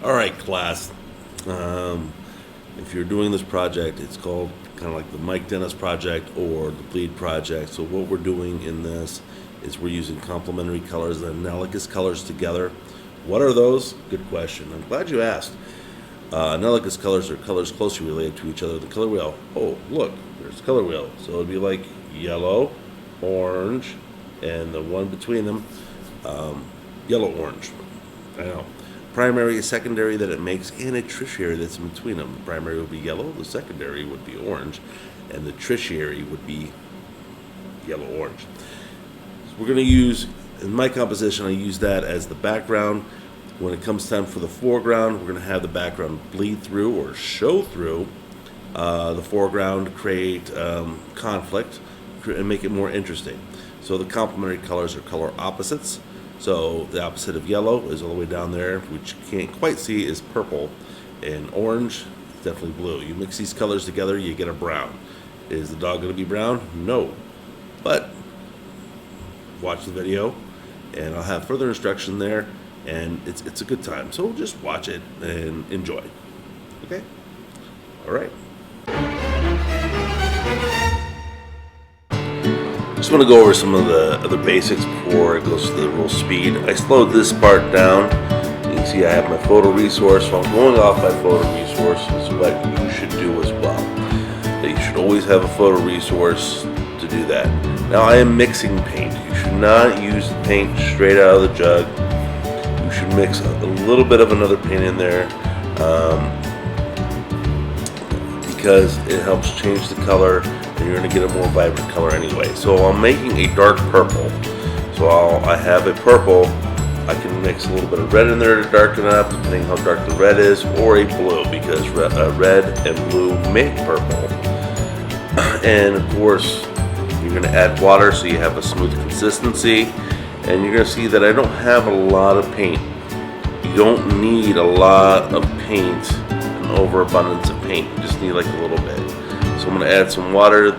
Alright, class. If you're doing this project, it's called kind of like the Mike Dennis project or the Bleed project. So what we're doing in this is we're using complementary colors and analogous colors together. What are those? Good question. I'm glad you asked. Analogous colors are colors closely related to each other. The color wheel. Oh, look, there's the color wheel. So it'd be like yellow, orange, and the one between them, yellow-orange. I know. Primary, a secondary that it makes, and a tertiary that's in between them. The primary would be yellow, the secondary would be orange, and the tertiary would be yellow-orange. So we're going to use, in my composition, I use that as the background. When it comes time for the foreground, we're going to have the background bleed through or show through the foreground to create conflict and make it more interesting. So the complementary colors are color opposites. So the opposite of yellow is all the way down there, which you can't quite see, is purple, and orange is definitely blue. You mix these colors together, you get a brown. Is the dog going to be brown? No. But watch the video, and I'll have further instruction there, and it's a good time. So just watch it and enjoy. Okay? All right. Just want to go over some of the other basics before it goes to the real speed. I slowed this part down. You can see I have my photo resource, so I'm going off my photo resource. Is what you should do as well. That you should always have a photo resource to do that. Now I am mixing paint. You should not use the paint straight out of the jug. You should mix a little bit of another paint in there because it helps change the color. And you're going to get a more vibrant color anyway. So I'm making a dark purple. So I have a purple. I can mix a little bit of red in there to darken up, depending how dark the red is, or a blue, because red and blue make purple. And of course, you're going to add water so you have a smooth consistency. And you're going to see that I don't have a lot of paint. You don't need a lot of paint, an overabundance of paint. You just need like a little bit. So I'm going to add some water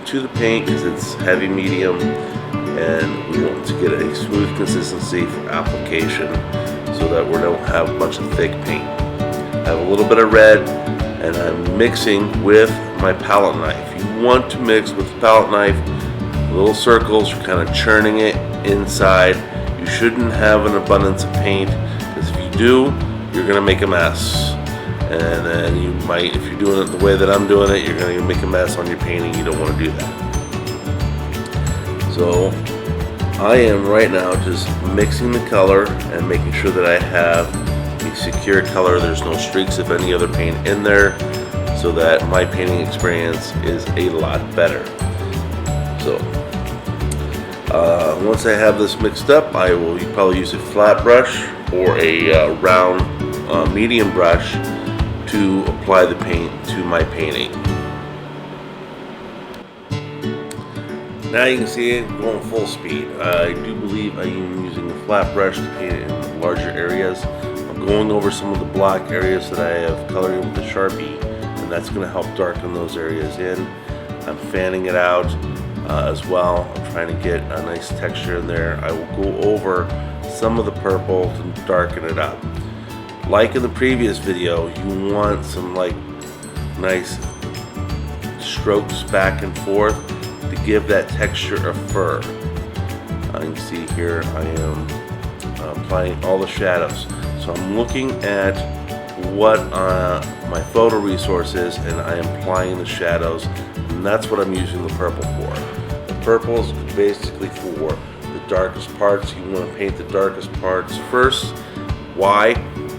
to the paint because it's heavy medium, and we want to get a smooth consistency for application so that we don't have a bunch of thick paint. I have a little bit of red, and I'm mixing with my palette knife. You want to mix with the palette knife, little circles, you're kind of churning it inside. You shouldn't have an abundance of paint, because if you do, you're going to make a mess. And then you might, if you're doing it the way that I'm doing it, you're going to make a mess on your painting. You don't want to do that. So I am right now just mixing the color and making sure that I have a secure color. There's no streaks of any other paint in there, so that my painting experience is a lot better. So once I have this mixed up, I will probably use a flat brush or a round medium brush to apply the paint to my painting. Now you can see it going full speed. I do believe I am using a flat brush to paint it in larger areas. I'm going over some of the black areas that I have colored in with the Sharpie, and that's going to help darken those areas in. I'm fanning it out as well. I'm trying to get a nice texture in there. I will go over some of the purple to darken it up. Like in the previous video, you want some like nice strokes back and forth to give that texture of fur. You can see here I am applying all the shadows. So I'm looking at what my photo resource is, and I am applying the shadows, and that's what I'm using the purple for. The purple is basically for the darkest parts. You want to paint the darkest parts first. Why?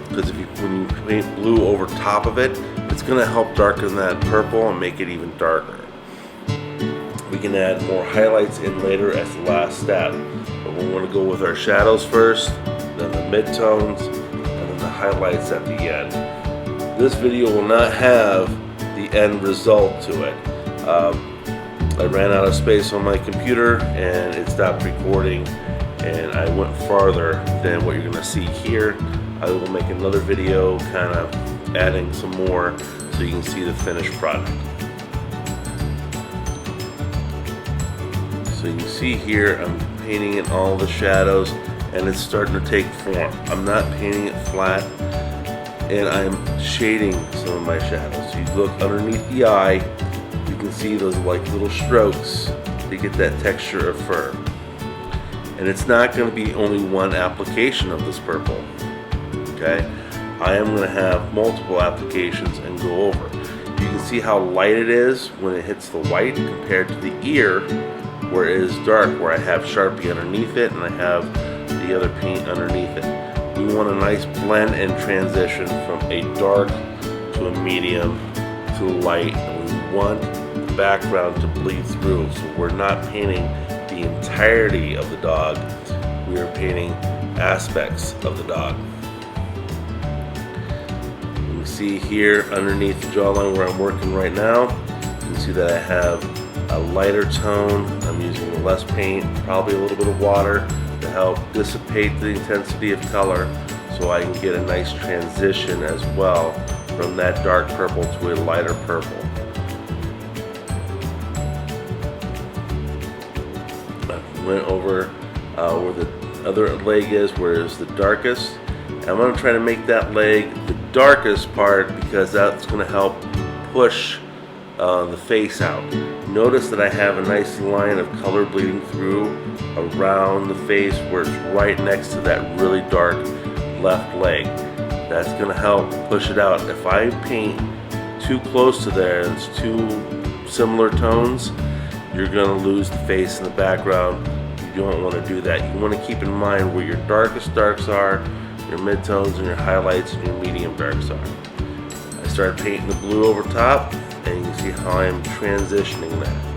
Because when you paint blue over top of it, it's going to help darken that purple and make it even darker. We can add more highlights in later as the last step, but we want to go with our shadows first, then the midtones, and then the highlights at the end. This video will not have the end result to it. I ran out of space on my computer and it stopped recording, and I went farther than what you're going to see here. I will make another video kind of adding some more so you can see the finished product. So you can see here I'm painting in all the shadows, and it's starting to take form. I'm not painting it flat. and I'm shading some of my shadows. So you look underneath the eye, you can see those like little strokes to get that texture of fur. And it's not going to be only one application of this purple. Okay, I am going to have multiple applications and go over. You can see how light it is when it hits the white compared to the ear where it is dark, where I have Sharpie underneath it and I have the other paint underneath it. We want a nice blend and transition from a dark to a medium to light, and we want the background to bleed through, so we're not painting the entirety of the dog, we are painting aspects of the dog. You can see here underneath the jawline where I'm working right now, you can see that I have a lighter tone. I'm using less paint, probably a little bit of water to help dissipate the intensity of color so I can get a nice transition as well from that dark purple to a lighter purple. I went over where the other leg is, where it's the darkest. And I'm going to try to make that leg the darkest part because that's going to help push the face out. Notice that I have a nice line of color bleeding through around the face where it's right next to that really dark left leg. That's going to help push it out. If I paint too close to there and it's too similar tones, you're going to lose the face in the background. You don't want to do that. You want to keep in mind where your darkest darks are, your midtones and your highlights and your medium darks are. I started painting the blue over top, and you can see how I'm transitioning that.